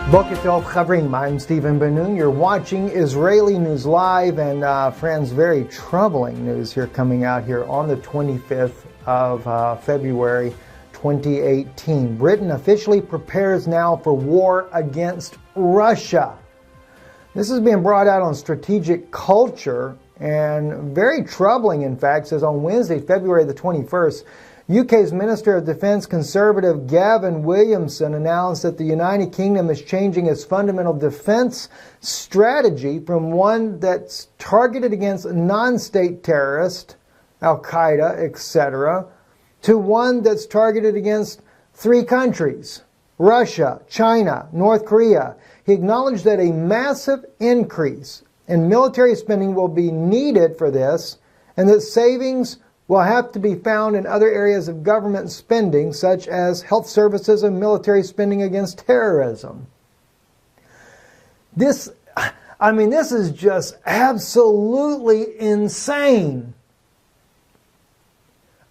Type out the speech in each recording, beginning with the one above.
Boker Tov Chavrim, I'm Stephen Ben-Nun. You're watching Israeli News Live, and friends, very troubling news here coming out here on the 25th of February 2018. Britain officially prepares now for war against Russia. This is being brought out on Strategic Culture, and very troubling, in fact. It says on Wednesday, February the 21st, UK's Minister of Defence Conservative Gavin Williamson announced that the United Kingdom is changing its fundamental defence strategy from one that's targeted against non-state terrorists, Al-Qaeda, etc., to one that's targeted against three countries, Russia, China, North Korea. He acknowledged that a massive increase in military spending will be needed for this, and that savings will have to be found in other areas of government spending, such as health services and military spending against terrorism. This is just absolutely insane.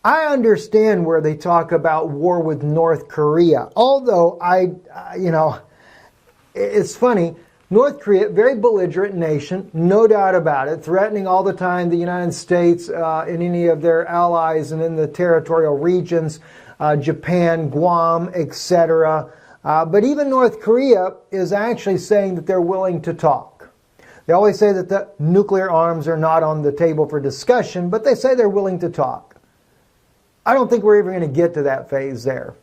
I understand where they talk about war with North Korea, although it's funny. North Korea, very belligerent nation, no doubt about it, threatening all the time the United States and any of their allies and in the territorial regions, Japan, Guam, etc. But even North Korea is actually saying that they're willing to talk. They always say that the nuclear arms are not on the table for discussion, but they say they're willing to talk. I don't think we're ever going to get to that phase there.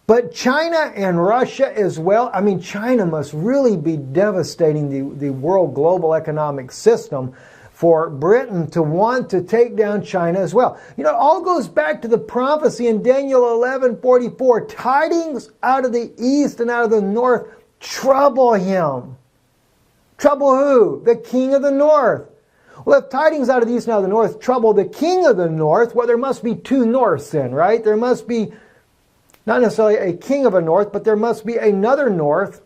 But China and Russia as well. I mean, China must really be devastating the world global economic system for Britain to want to take down China as well. You know, it all goes back to the prophecy in Daniel 11:44. Tidings out of the east and out of the north trouble him. Trouble who? The king of the north. Well, if tidings out of the east and out of the north trouble the king of the north, well, there must be two norths then, right? There must be not necessarily a king of a north, but there must be another north,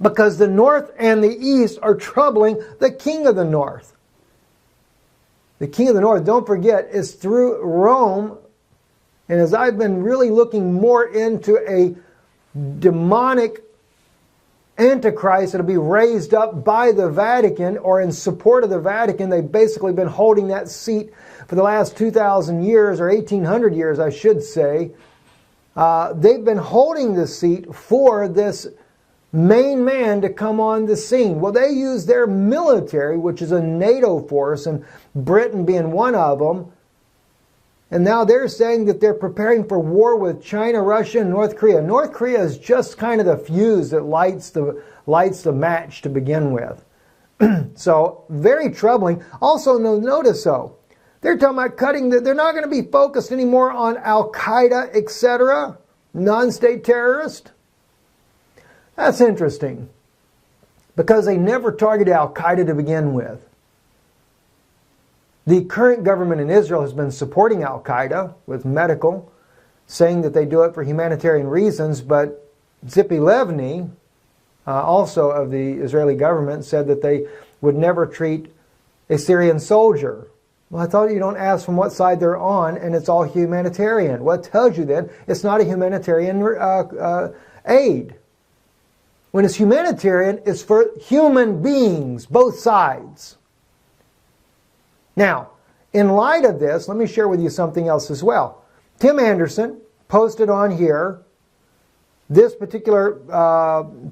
because the north and the east are troubling the king of the north. The king of the north, don't forget, is through Rome. And as I've been really looking more into a demonic antichrist that'll be raised up by the Vatican or in support of the Vatican, they've basically been holding that seat for the last 2,000 years, or 1,800 years, I should say. They've been holding the seat for this main man to come on the scene. Well, they use their military, which is a NATO force, and Britain being one of them. And now they're saying that they're preparing for war with China, Russia, and North Korea. North Korea is just kind of the fuse that lights the match to begin with. So, very troubling. Also, notice though, they're talking about cutting, they're not going to be focused anymore on Al-Qaeda, etc., non-state terrorists. That's interesting, because they never targeted Al-Qaeda to begin with. The current government in Israel has been supporting Al-Qaeda with medical, saying that they do it for humanitarian reasons, but Zippy Levny, also of the Israeli government, said that they would never treat a Syrian soldier. Well, I thought you don't ask from what side they're on, and it's all humanitarian. Well, it tells you then it's not a humanitarian aid. When it's humanitarian, it's for human beings, both sides. Now, in light of this, let me share with you something else as well. Tim Anderson posted on here this particular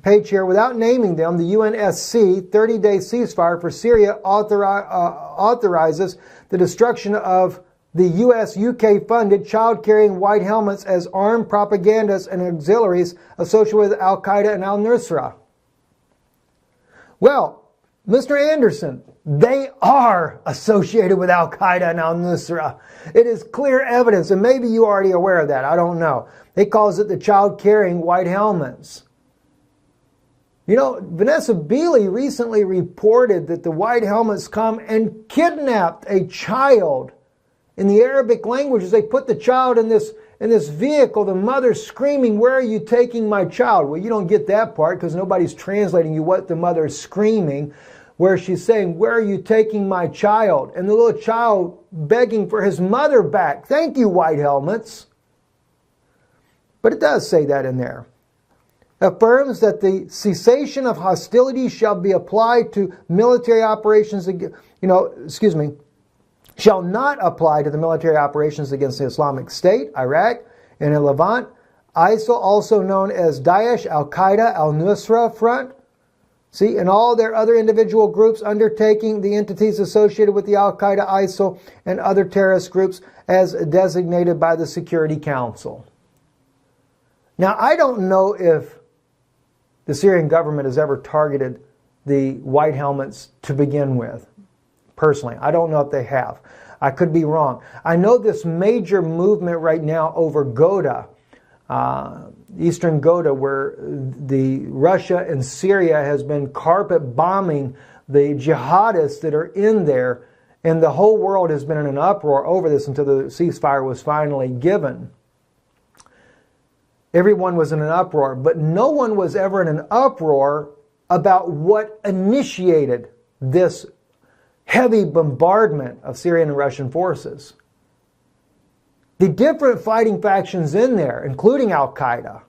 page here, without naming them. The UNSC 30-day ceasefire for Syria authorizes the destruction of the US-UK funded child-carrying white helmets as armed propagandists and auxiliaries associated with Al-Qaeda and Al-Nusra. Well, Mr. Anderson, they are associated with Al-Qaeda and Al-Nusra. It is clear evidence, and maybe you're already aware of that. I don't know. They calls it the child-carrying white helmets. You know, Vanessa Beeley recently reported that the white helmets come and kidnapped a child. In the Arabic languages, they put the child in this vehicle, the mother screaming, "Where are you taking my child?" Well, you don't get that part because nobody's translating you what the mother is screaming, where she's saying, "Where are you taking my child?" And the little child begging for his mother back. Thank you, white helmets. But it does say that in there. affirms that the cessation of hostilities shall be applied to military operations, shall not apply to the military operations against the Islamic State, Iraq, and in Levant. ISIL, also known as Daesh, Al-Qaeda, Al-Nusra Front, see, and all their other individual groups undertaking the entities associated with the Al-Qaeda, ISIL, and other terrorist groups as designated by the Security Council. Now, I don't know if the Syrian government has ever targeted the white helmets to begin with. Personally, I don't know if they have. I could be wrong. I know this major movement right now over Ghouta, eastern Ghouta, where the Russia and Syria has been carpet bombing the jihadists that are in there, and the whole world has been in an uproar over this until the ceasefire was finally given. Everyone was in an uproar, but no one was ever in an uproar about what initiated this heavy bombardment of Syrian and Russian forces. The different fighting factions in there, including Al-Qaeda,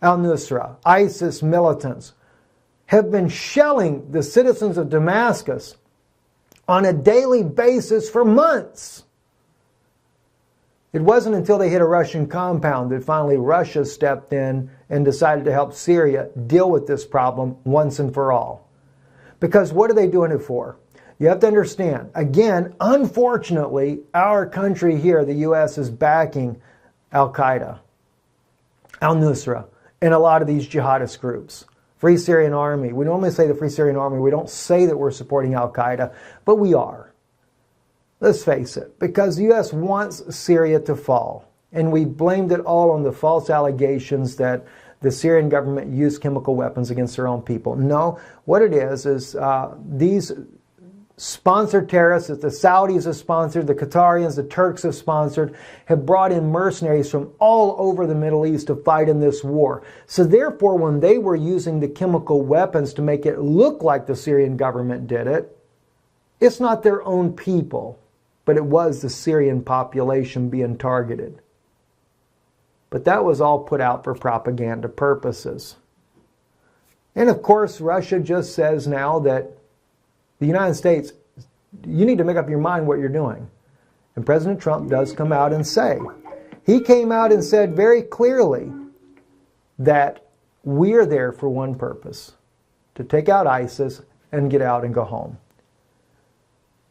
Al-Nusra, ISIS militants, have been shelling the citizens of Damascus on a daily basis for months. It wasn't until they hit a Russian compound that finally Russia stepped in and decided to help Syria deal with this problem once and for all. Because what are they doing it for? You have to understand, again, unfortunately, our country here, the U.S., is backing Al-Qaeda, Al-Nusra, and a lot of these jihadist groups. Free Syrian Army. We normally say the Free Syrian Army. We don't say that we're supporting Al-Qaeda, but we are. Let's face it, because the U.S. wants Syria to fall. And we blamed it all on the false allegations that the Syrian government used chemical weapons against their own people. No, what it is these sponsored terrorists that the Saudis have sponsored, the Qatarians, the Turks have sponsored, have brought in mercenaries from all over the Middle East to fight in this war. So therefore, when they were using the chemical weapons to make it look like the Syrian government did it, it's not their own people, but it was the Syrian population being targeted. But that was all put out for propaganda purposes. And of course, Russia just says now that the United States, you need to make up your mind what you're doing. And President Trump does come out and say, he came out and said very clearly that we're there for one purpose, to take out ISIS and get out and go home.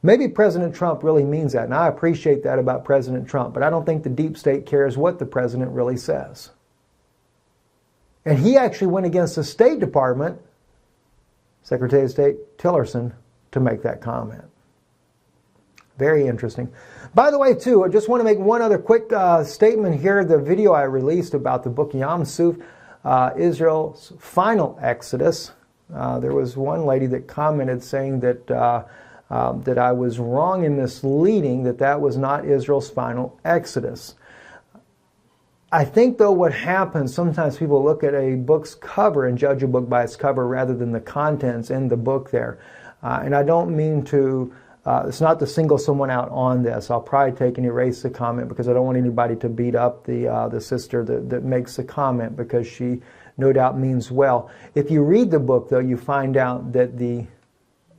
Maybe President Trump really means that, and I appreciate that about President Trump, but I don't think the deep state cares what the president really says. And he actually went against the State Department, Secretary of State Tillerson, to make that comment. Very interesting. By the way, too, I just want to make one other quick statement here. The video I released about the book Yam Suf, Israel's Final Exodus. There was one lady that commented saying that that I was wrong in misleading that was not Israel's final exodus. I think, though, what happens, sometimes people look at a book's cover and judge a book by its cover rather than the contents in the book there. And I don't mean to, it's not to single someone out on this. I'll probably take and erase the comment because I don't want anybody to beat up the sister that makes the comment, because she no doubt means well. If you read the book, though, you find out that the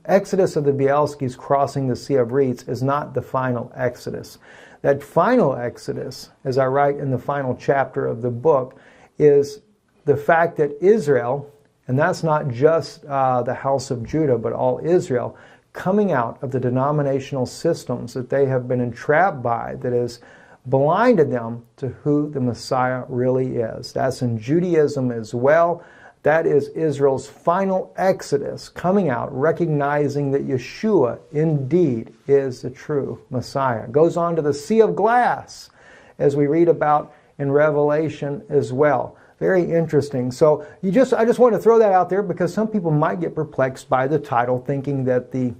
Exodus of the Bielskis crossing the Sea of Reeds is not the final Exodus. That final Exodus, as I write in the final chapter of the book, is the fact that Israel, and that's not just the house of Judah, but all Israel, coming out of the denominational systems that they have been entrapped by, that has blinded them to who the Messiah really is. That's in Judaism as well. That is Israel's final exodus, coming out, recognizing that Yeshua indeed is the true Messiah. Goes on to the Sea of Glass, as we read about in Revelation as well. Very interesting. So I just want to throw that out there because some people might get perplexed by the title, thinking that the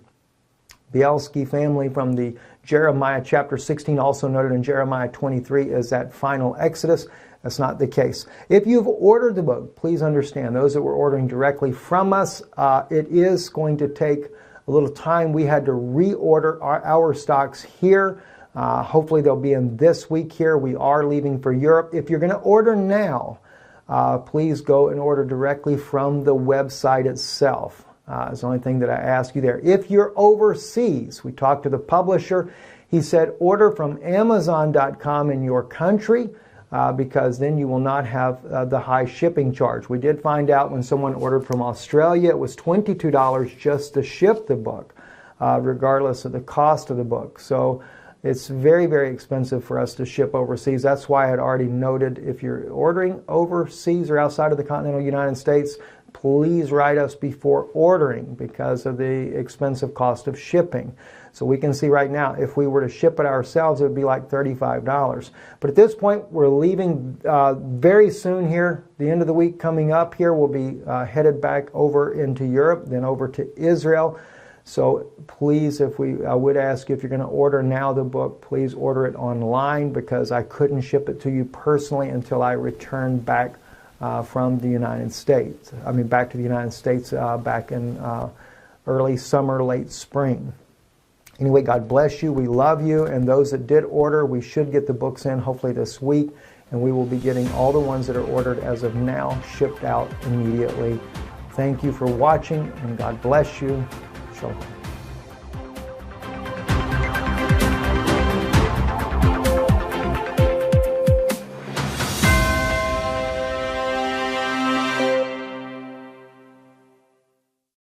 Bielski family from the Jeremiah chapter 16, also noted in Jeremiah 23, is that final exodus. That's not the case. If you've ordered the book, please understand, those that were ordering directly from us, it is going to take a little time. We had to reorder our stocks here. Hopefully they'll be in this week here. We are leaving for Europe. If you're going to order now, please go and order directly from the website itself. It's the only thing that I ask you there. If you're overseas, we talked to the publisher. He said order from Amazon.com in your country because then you will not have the high shipping charge. We did find out when someone ordered from Australia, it was $22 just to ship the book, regardless of the cost of the book. So it's very, very expensive for us to ship overseas. That's why I had already noted if you're ordering overseas or outside of the continental United States, please write us before ordering because of the expensive cost of shipping. So we can see right now, if we were to ship it ourselves, it would be like $35. But at this point, we're leaving very soon here. The end of the week coming up here, we'll be headed back over into Europe, then over to Israel. So please, I would ask if you're going to order now the book, please order it online because I couldn't ship it to you personally until I return back from the United States. I mean, back to the United States back in early summer, late spring. Anyway, God bless you. We love you. And those that did order, we should get the books in hopefully this week. And we will be getting all the ones that are ordered as of now shipped out immediately. Thank you for watching, and God bless you. Shalom.